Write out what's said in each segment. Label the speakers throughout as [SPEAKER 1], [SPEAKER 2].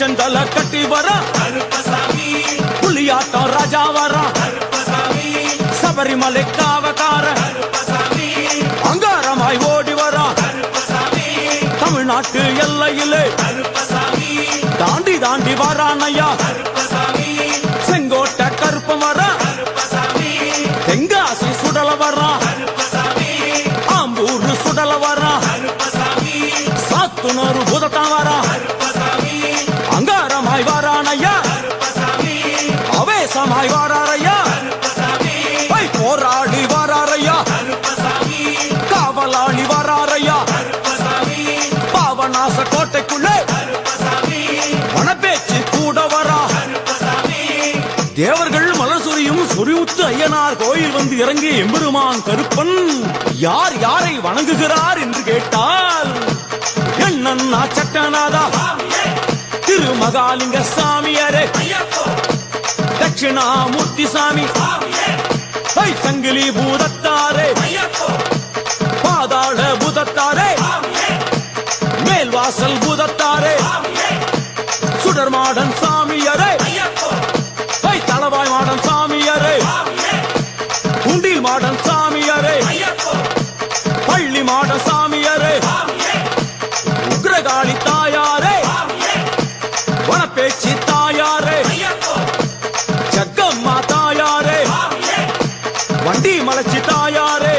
[SPEAKER 1] செந்தல கட்டி வர புலியாட்டம் ராஜா வர சபரிமலை காவக்கார அங்காரமாய் ஓடி வர தமிழ்நாட்டு எல்லையிலே தாண்டி தாண்டி வரானையா செங்கோட்டை கருப்பம் வர தெங்காசி சுடல வர ஆம்பூர் சுடல வர சாத்துனூறு புதத்தான் வர அங்காரமாய் வரானையா அவேசமாய் வராரையா போராடி வராரையா காவலாளி வராரையா பாவநாச கோட்டைக்குள்ளே வனப்பேச்சு கூட வரா தேவர்கள் மலர் சொரியும் சொரிமுத்து ஐயனார் கோயில் வந்து இறங்கிய எம்பெருமான் கருப்பன் யார் யாரை வணங்குகிறார் என்று கேட்டால் என்னன்னா சட்டநாதா திருமகாலிங்க சாமியாரே தட்சிணாமூர்த்தி சாமி சங்கிலி பூதத்தாரே பாதாள பூதத்தாரே மேல்வாசல் பூதத்தாரே சுடர்மாடன் சாமியாரே தளவாய் மாடன் சாமியாரே குண்டில் மாடன் சாமியாரே பள்ளி மாடன் சாமியாரே உக்ரகாளி தாயாரே வனப்பேச்சி தாயாரே ஜக்கம்மா தாயாரே வண்டி மலச்சி தாயாரே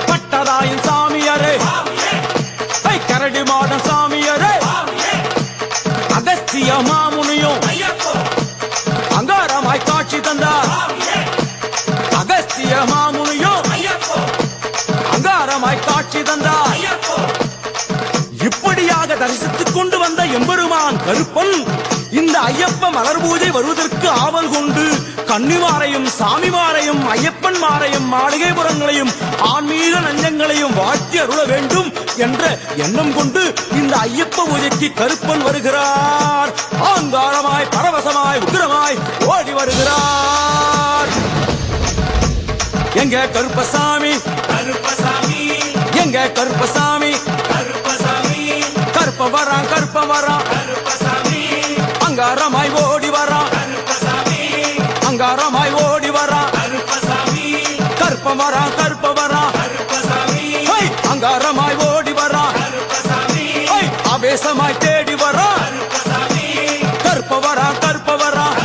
[SPEAKER 1] பட்டராயன் சாமியாரே கரடி மாடன் சாமியாரே அகஸ்திய மாமுனியும் அங்காரமாய் காட்சி தந்தார் அகஸ்திய மாமுனியும் அங்காரமாய் காட்சி தந்தார் இப்படியாக தரிசித்துக் கொண்டு வந்த எம்பெருமான் கருப்பன் இந்த ஐயப்ப மலர் பூஜை வருவதற்கு ஆவல் கொண்டு கன்னிமாரையும் சாமிமாரையும் ஐயப்பன் மாரையும் மாளிகைபுரங்களையும் ஆன்மீக நஞ்சங்களையும் வாழ்த்தி அருள வேண்டும் என்ற எண்ணம் கொண்டு இந்த ஐயப்ப பூஜைக்கு கருப்பன் வருகிறார். ஆங்காரமாய் பரவசமாய் உக்கிரமாய் ஓடி வருகிறார். எங்க கருப்பசாமி எங்க கருப்பசாமி கருப்ப வரான் அங்காரமாய் ஓடி வரான் அங்காரமாய் ஓடி வரான் கருப்ப வரான் அங்காரமாய் ஓடி வரான் ஆவேசமாய் தேடி வரான் கருப்ப வரான் கருப்ப வரான்